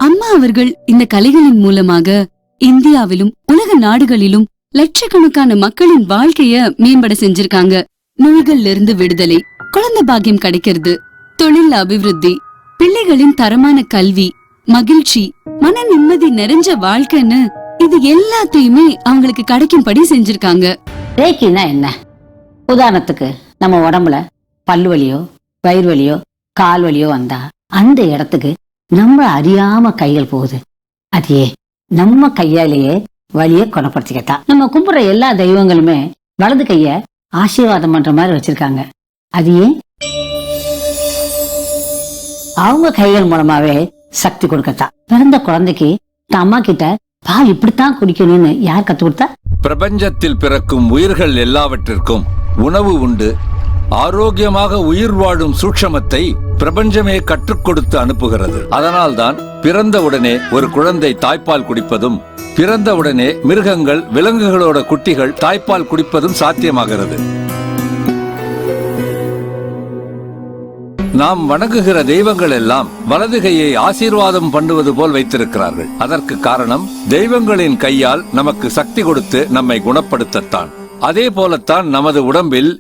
அம்மா அவர்கள் இந்த கலைகளின் மூலமாக இந்தியாவிலும் உலக நாடுகளிலும் லட்சக்கணக்கான மக்களின் வாழ்க்கைய மேம்பட செஞ்சிருக்காங்க. நோய்கள்ல இருந்து விடுதலை, குழந்தை பாக்கியம் கிடைக்கிறது, தொழில் அபிவிருத்தி, பிள்ளைகளின் தரமான கல்வி, மகிழ்ச்சி, மன நிம்மதி நிறைஞ்ச வாழ்க்கைன்னு இது எல்லாத்தையுமே அவங்களுக்கு கிடைக்கும்படி செஞ்சிருக்காங்க. ரேக்கின்னா என்ன? உதாரணத்துக்கு நம்ம உடம்புல பல்லு வலியோ வயிறு வலியோ கால் வலியோ வந்தா அந்த இடத்துக்கு நம்ம அறியாம கைகள் போகுது. அதே நம்ம கையாலேயே வலிய குணப்படுத்திக்கத்தான். நம்ம கும்பிடுற எல்லா தெய்வங்களுமே வலது கைய ஆசீர்வாதம் பண்ற மாதிரி வச்சிருக்காங்க. அது ஏன்? அவங்க கைகள் மூலமாவே சக்தி கொடுக்கத்தான். பிறந்த குழந்தைக்கு அம்மா கிட்ட பால் இப்படித்தான் குடிக்கணும்னு யார் கத்து கொடுத்தா? பிரபஞ்சத்தில் பிறக்கும் உயிர்கள் எல்லாவற்றிற்கும் உணவு உண்டு. ஆரோக்கியமாக உயிர் வாழும் சூட்சமத்தை பிரபஞ்சமே கற்றுக் கொடுத்து அனுப்புகிறது. அதனால்தான் பிறந்தவுடனே ஒரு குழந்தை தாய்ப்பால் குடிப்பதும், பிறந்தவுடனே மிருகங்கள் விலங்குகளோட குட்டிகள் தாய்ப்பால் குடிப்பதும் சாத்தியமாகிறது. நாம் வணங்குகிற தெய்வங்கள் எல்லாம் வலது கையை ஆசீர்வாதம் பண்ணுவது போல் வைத்திருக்கிறார்கள். அதற்கு காரணம் தெய்வங்களின் கையால் நமக்கு சக்தி கொடுத்து நம்மை குணப்படுத்தத்தான். அதே போலத்தான் நமது உடம்பில்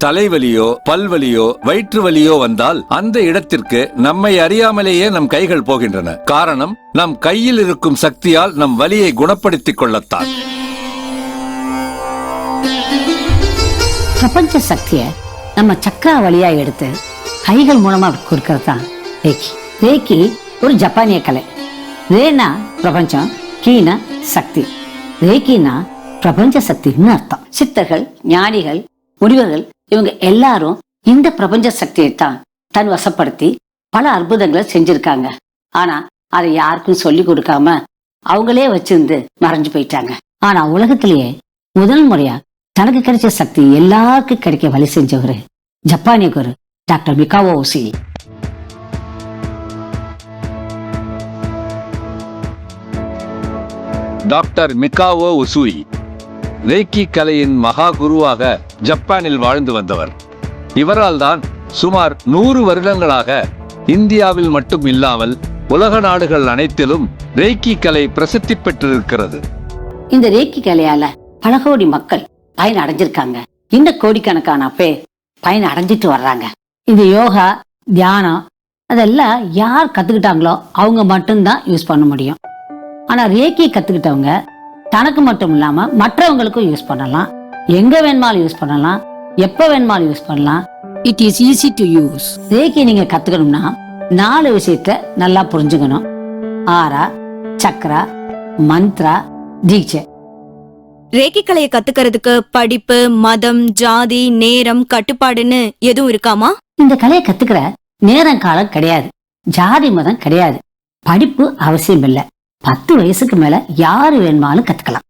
தலைவலியோ பல்வலியோ வயிற்று வலியோ வந்தால் அந்த இடத்திற்கு நம்மை அறியாமலேயே நம் கைகள் போகின்றன. காரணம், நம் கையில் இருக்கும் சக்தியால் நம் வலியை குணப்படுத்திக் கொள்ளத்தான். பிரபஞ்ச சக்திய நம்ம சக்கரா வழியா எடுத்து கைகள் மூலமா கொடுக்கறது தான் ரேக்கி. ரேக்கி ஒரு ஜப்பானிய கலை. ரேனா பிரபஞ்சம், கீனா சக்தி. ரேக்கினா பிரபஞ்ச சக்தின்னு அர்த்தம். சித்தர்கள், ஞானிகள், முனிவர்கள் இவங்க எல்லாரும் இந்த பிரபஞ்ச சக்தியை தான் தன் வசப்படுத்தி பல அற்புதங்களை செஞ்சிருக்காங்க. ஆனா அதை யாருக்கும் சொல்லி கொடுக்காம அவங்களே வச்சிருந்து மறைஞ்சு போயிட்டாங்க. ஆனா உலகத்திலேயே முதல் முறையா தனக்கு கிடைச்ச சக்தி எல்லாருக்கும் கிடைக்க வழி செஞ்சவரு ஜப்பானிய குரு டாக்டர் மிகாவோ உசுயி. டாக்டர் மிகாவோ உசுயி ரேக்கி கலையின் மகா குருவாக ஜப்பானில் வாழ்ந்து வந்தவர். இவரால் தான் சுமார் 100 வருடங்களாக இந்தியாவில் மட்டும் இல்லாமல் உலக நாடுகள் அனைத்திலும் ரேக்கி கலை பிரசித்தி பெற்றிருக்கிறது. இந்த ரேக்கி கலையால பல கோடி மக்கள் பயன் அடைஞ்சிருக்காங்க. இந்த கோடிக்கணக்கான பேர் பயன் அடைஞ்சிட்டு வர்றாங்க. இந்த யோகா, தியானம் அதெல்லாம் யார் கத்துக்கிட்டாங்களோ அவங்க மட்டும்தான் யூஸ் பண்ண முடியும். ஆனா ரேக்கி கத்துக்கிட்டவங்க தனக்கு மட்டும் இல்லாம மற்றவங்களுக்கும் யூஸ் பண்ணலாம். எங்க வேணுமாலும் யூஸ் பண்ணலாம், எப்ப வேணுமாலும் யூஸ் பண்ணலாம். It is easy to use. Reiki நீங்க கத்துக்கணும்னா 4 விஷயத்த நல்லா புரிஞ்சுக்கணும். ஆரா, சக்ரா, மந்த்ரா, தீட்சை. ரேக்கி கலையை கத்துக்கிறதுக்கு படிப்பு, மதம், ஜாதி, நேரம், கட்டுப்பாடுன்னு எதுவும் இருக்காமா? இந்த கலையை கத்துக்கிற நேரம் காலம் கிடையாது, ஜாதி மதம் கிடையாது, படிப்பு அவசியம் இல்லை. 10 வயசுக்கு மேல யாரு வேணுமாலும் கத்துக்கலாம்.